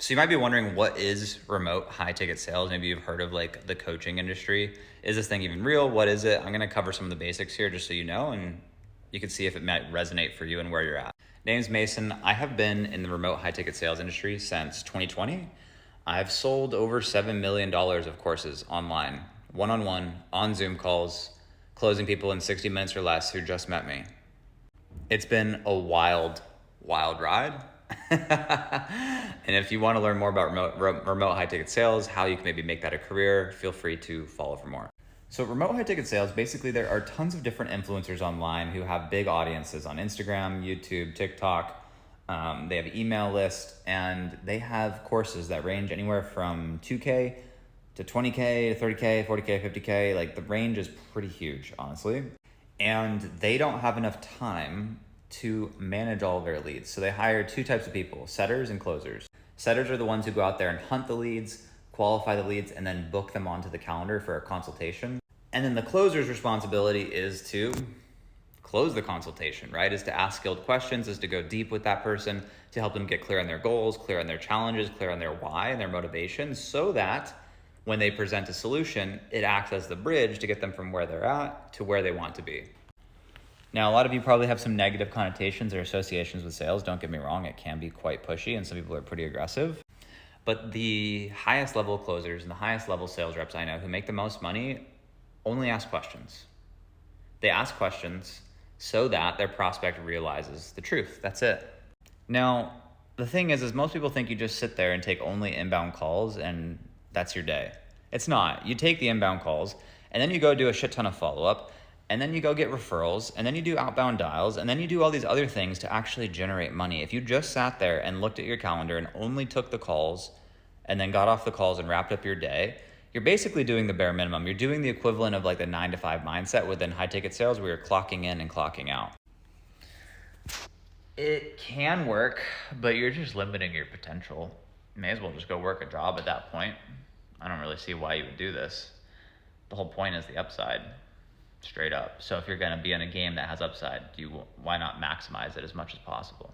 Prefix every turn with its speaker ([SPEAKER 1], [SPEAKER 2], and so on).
[SPEAKER 1] So you might be wondering, what is remote high ticket sales? Maybe you've heard of like the coaching industry. Is this thing even real? What is it? I'm going to cover some of the basics here just so you know, and you can see if it might resonate for you and where you're at. Name's Mason. I have been in the remote high ticket sales industry since 2020. I've sold over $7 million of courses online, one-on-one, on Zoom calls, closing people in 60 minutes or less who just met me. It's been a wild, wild ride. And if you want to learn more about remote high ticket sales, how you can maybe make that a career, feel free to follow for more. So remote high ticket sales, basically there are tons of different influencers online who have big audiences on Instagram, YouTube, TikTok. They have an email list, and they have courses that range anywhere from 2K to 20K to 30K, 40K, 50K. Like the range is pretty huge, honestly. And they don't have enough time to manage all of their leads. So they hire two types of people, setters and closers. Setters are the ones who go out there and hunt the leads, qualify the leads, and then book them onto the calendar for a consultation. And then the closer's responsibility is to close the consultation, right? Is to ask skilled questions, is to go deep with that person, to help them get clear on their goals, clear on their challenges, clear on their why and their motivations, so that when they present a solution, it acts as the bridge to get them from where they're at to where they want to be. Now, a lot of you probably have some negative connotations or associations with sales. Don't get me wrong, it can be quite pushy and some people are pretty aggressive. But the highest level closers and the highest level sales reps I know who make the most money only ask questions. They ask questions so that their prospect realizes the truth. That's it. Now, the thing is most people think you just sit there and take only inbound calls and that's your day. It's not. You take the inbound calls and then you go do a shit ton of follow-up, and then you go get referrals, and then you do outbound dials, and then you do all these other things to actually generate money. If you just sat there and looked at your calendar and only took the calls and then got off the calls and wrapped up your day, you're basically doing the bare minimum. You're doing the equivalent of like the 9-to-5 mindset within high ticket sales where you're clocking in and clocking out. It can work, but you're just limiting your potential. You may as well just go work a job at that point. I don't really see why you would do this. The whole point is the upside. Straight up. So if you're going to be in a game that has upside, why not maximize it as much as possible?